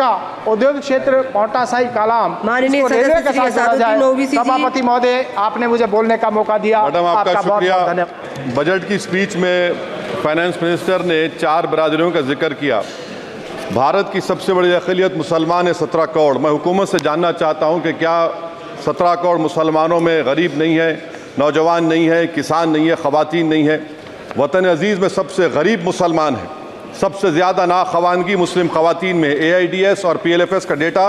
का उद्योग क्षेत्र मोटासाई कालाम, माननीय इसको रेलवे के सदस्य साथ जोड़ा जाए। OBC जी। सभापति महोदय, आपने मुझे बोलने का मौका दिया, मैडम आपका बहुत शुक्रिया। बहुत धन्यवाद। बजट की स्पीच में फाइनेंस मिनिस्टर ने 4 बिरादरियों का जिक्र किया। भारत की सबसे बड़ी अक़लियत मुसलमान है 17 करोड़। मैं हुकूमत से जानना चाहता हूं कि क्या 17 करोड़ मुसलमानों में गरीब नहीं है, नौजवान नहीं है, किसान नहीं है, ख़वातीन नहीं है? वतन अजीज़ में सबसे गरीब मुसलमान है, सबसे ज़्यादा नाखवानगी मुस्लिम ख़वातीन में। AIDS और PLFS का डेटा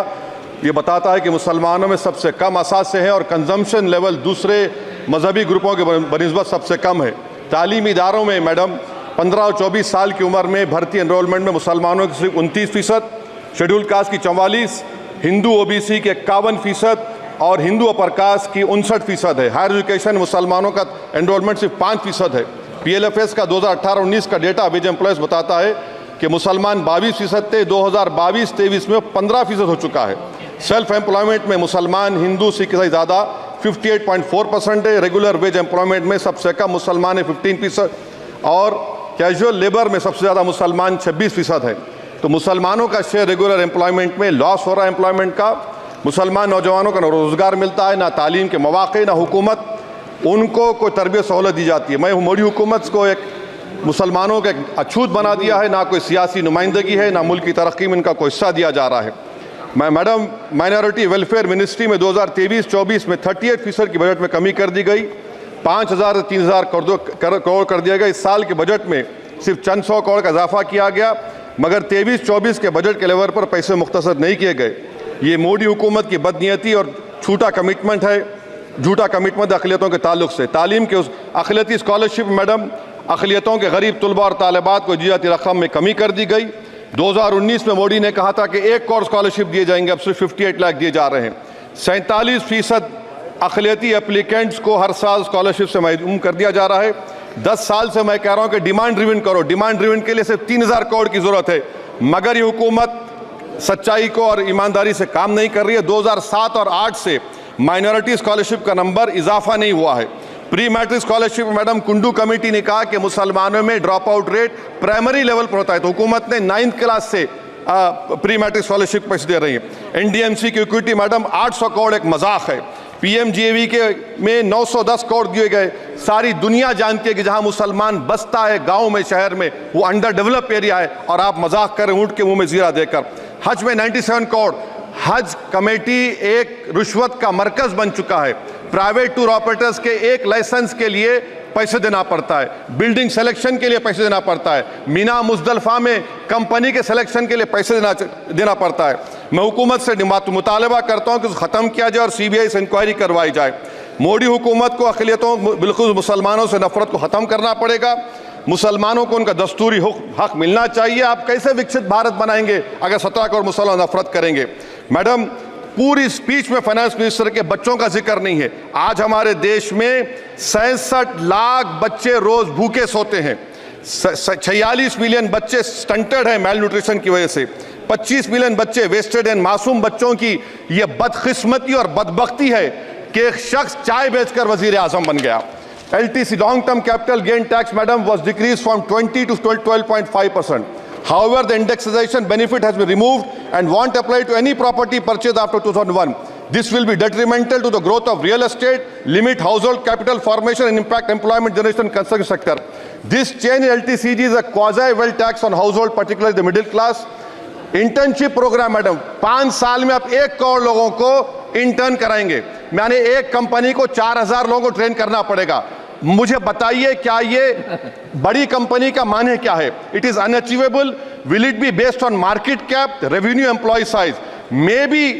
ये बताता है कि मुसलमानों में सबसे कम असासे हैं और कंजम्पशन लेवल दूसरे मजहबी ग्रुपों के बनिस्बत सबसे कम है। तालीमी इदारों में मैडम 15 और 24 साल की उम्र में भर्ती एनरोलमेंट में मुसलमानों की सिर्फ 29%, शेड्यूल कास्ट की 44%, हिंदू OBC के 51% और हिंदू अपर कास्ट की 59% है। हायर एजुकेशन मुसलमानों का एनरोलमेंट सिर्फ 5% है। PLFS का 2018-19 का डेटा विज एम्प्लॉयज़ बताता है कि मुसलमान 22% थे, 2022-23 में 15% हो चुका है। सेल्फ एम्प्लॉयमेंट में मुसलमान हिंदू सिख से ज़्यादा 58.4% है। रेगुलर वेज एम्प्लॉयमेंट में सबसे कम मुसलमान है 15% और कैजुअल लेबर में सबसे ज़्यादा मुसलमान 26% है। तो मुसलमानों का शेयर रेगुलर एम्प्लॉयमेंट में लॉस हो रहा है एम्प्लॉयमेंट का। मुसलमान नौजवानों का ना रोज़गार मिलता है, ना तालीम के मौक़े, ना हुकूमत उनको कोई तरबियत सहूलत दी जाती है। मैं मोदी हुकूमत को एक मुसलमानों का एक अछूत बना दिया है, ना कोई सियासी नुमाइंदगी है, ना मुल्क की तरक्की में इनका कोई हिस्सा दिया जा रहा है। मैडम माइनॉरिटी वेलफेयर मिनिस्ट्री में 2023-24 में 38% की बजट में कमी कर दी गई, 5,000 से 3,000 करोड़ कर दिया गया। इस साल के बजट में सिर्फ चंद 100 करोड़ का इजाफा किया गया, मगर 23-24 के बजट के लेवल पर पैसे मुख्तसर नहीं किए गए। ये मोदी हुकूमत की बदनीयती और झूठा कमिटमेंट अक़लियतों के ताल्लुक से। तालीम के उस अक़लियती स्कॉलरशिप मैडम अक़लियतों के गरीब तलबा और तालिबात को जियाती रकम में कमी कर दी गई। 2019 में मोदी ने कहा था कि 1 करोड़ स्कॉलरशिप दिए जाएंगे, अब सिर्फ 58 लाख दिए जा रहे हैं। 47% अक़लियती एप्लीकेंट्स को हर साल स्कॉलरशिप से महरूम कर दिया जा रहा है। 10 साल से मैं कह रहा हूँ कि डिमांड ड्रिवन करो। डिमांड ड्रिवन के लिए सिर्फ 3,000 करोड़ की ज़रूरत है, मगर ये हुकूमत सच्चाई को और ईमानदारी से काम नहीं कर रही है। 2007 और 8 से माइनॉरिटी स्कॉलरशिप का नंबर इजाफा नहीं हुआ है। Pre matric scholarship madam Kundu committee ने कहा कि मुसलमानों में drop out rate primary level पर होता है, तो हुकूमत ने 9th क्लास से प्री मैट्रिक स्कॉलरशिप पैसे दे रही है। NDMC की इक्विटी मैडम 800 करोड़ एक मजाक है। PMGAV के में 910 करोड़ दिए गए। सारी दुनिया जानती है कि जहां मुसलमान बसता है गाँव में, शहर में, वो अंडर डेवलप एरिया है और आप मजाक करें ऊँट के मुंह में जीरा देकर। हज में 97 करोड़। हज कमेटी एक रुश्वत का मरकज बन चुका है। प्राइवेट टूर ऑपरेटर्स के एक लाइसेंस के लिए पैसे देना पड़ता है, बिल्डिंग सिलेक्शन के लिए पैसे देना पड़ता है, मीना मुजदलफा में कंपनी के सिलेक्शन के लिए पैसे देना पड़ता है। मैं हुकूमत से मुतालबा करता हूं कि ख़त्म किया जाए और CBI से इंक्वायरी करवाई जाए। मोदी हुकूमत को अक़लियतों बिल्कुल मुसलमानों से नफरत को ख़त्म करना पड़ेगा। मुसलमानों को उनका दस्तूरी हक मिलना चाहिए। आप कैसे विकसित भारत बनाएंगे अगर 17 करोड़ मुसलमान नफरत करेंगे? मैडम पूरी स्पीच में फाइनेंस मिनिस्टर के बच्चों का जिक्र नहीं है। आज हमारे देश में 66 लाख बच्चे रोज भूखे सोते हैं। 46 मिलियन बच्चे स्टंटेड हैं मेल न्यूट्रिशन की वजह से। 25 मिलियन बच्चे वेस्टेड हैं। मासूम बच्चों की यह बदकिस्मती और बदबख्ती है कि एक शख्स चाय बेचकर वजीर आजम बन गया। LTC long term capital gain tax madam was decreased from 20 to 12.5%. However, the indexation benefit has been removed and won't apply to any property purchased after 2001. This will be detrimental to the growth of real estate, limit household capital formation and impact employment generation in construction sector. This change in LTCG is a quasi-wealth tax on household, particularly the middle class. Internship programme madam 5 साल में आप 1 करोड़ लोगों को intern कराएंगे, यानी एक company को 4,000 लोगों को ट्रेन करना पड़ेगा। मुझे बताइए क्या ये बड़ी कंपनी का माने क्या है? It is unachievable. Will it be based on market cap, revenue, employ size? May be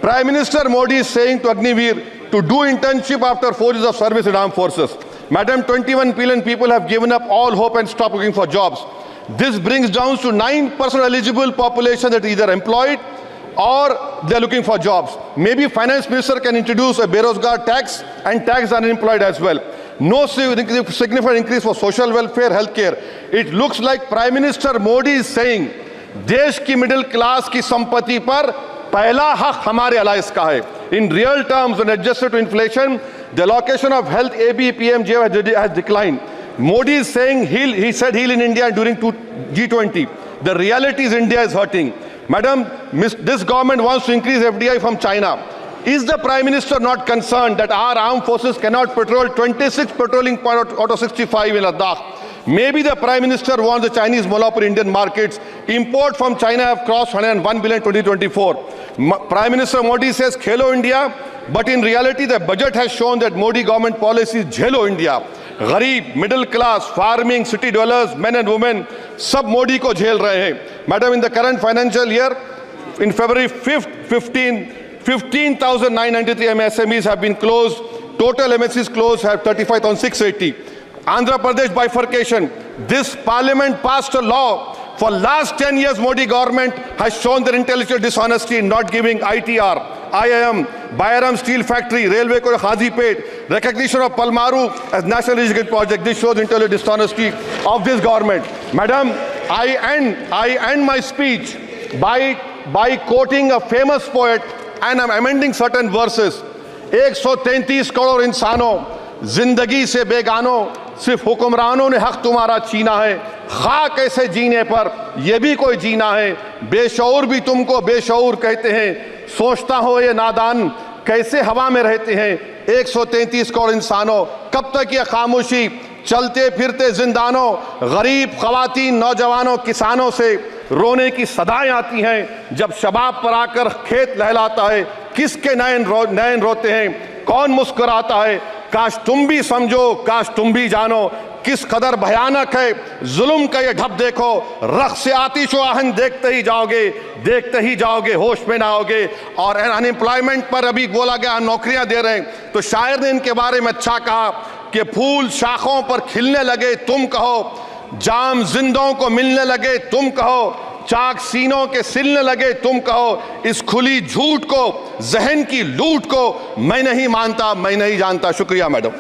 prime minister Modi is saying to Agniveer to do internship after 4 years of service in armed forces. Madam, 21 billion people have given up all hope and stopped looking for jobs. This brings down to 9% eligible population that is either employed or they are looking for jobs. Maybe finance minister can introduce a Berozgar tax and tax unemployed as well. No significant increase for social welfare, healthcare. It looks like Prime Minister Modi is saying देश की middle class की संपत्ति पर पहला हक हमारे alliance का है. In real terms, when adjusted to inflation, the allocation of health ABPMJ has declined. Modi is saying he said heal in India during G20. The reality is India is hurting. Madam, this government wants to increase FDI from China. Is the Prime Minister not concerned that our armed forces cannot patrol 26 patrolling points out of 65 in Ladakh? Maybe the Prime Minister wants the Chinese monopoly Indian markets. Import from China have crossed 101 billion 2024. Prime Minister Modi says Khelo India, but in reality the budget has shown that Modi government policy is Jhelo India. गरीब, middle class, farming, city dwellers, men and women, सब मोदी को झेल रहे हैं. Madam, in the current financial year, in February 5th, 15,993 MSMEs have been closed. Total MSCs closed have 35,680. Andhra Pradesh bifurcation. This parliament passed a law. For last 10 years, Modi government has shown their intellectual dishonesty in not giving ITR, IIM, Bayaram Steel Factory, Railway ko Khazipet, recognition of Palmaru as National Irrigation Project. This shows intellectual dishonesty of this government. Madam, I end my speech by quoting a famous poet, and I'm amending certain verses. 133 crore इंसानों, जिंदगी से बेगानों, सिर्फ हुक्मरानों ने हक तुम्हारा छीना है. खाक ऐसे जीने पर यह भी कोई जीना है. बेशऊर भी तुमको बेशऊर कहते हैं. सोचता हो ये नादान कैसे हवा में रहते हैं. 133 करोड़ इंसानों, कब तक ये खामोशी? चलते फिरते जिंदानों, गरीब खवातीन, नौजवानों, किसानों से रोने की सदाएं आती हैं. जब शबाब पर आकर खेत लहलाता है, किसके नयन रोते हैं, कौन मुस्कुराता है? काश तुम भी समझो, काश तुम भी जानो किस कदर भयानक है जुल्म का ये ढब. देखो रख्स से आतिश व आहन देखते ही जाओगे, होश में ना होगे. और अनएम्प्लॉयमेंट पर अभी बोला गया नौकरियां दे रहे हैं, तो शायर ने इनके बारे में अच्छा कहा कि फूल शाखों पर खिलने लगे तुम कहो, जाम जिंदों को मिलने लगे तुम कहो, चाक सीनों के सिलने लगे तुम कहो. इस खुली झूठ को, जहन की लूट को मैं नहीं मानता, मैं नहीं जानता. शुक्रिया मैडम.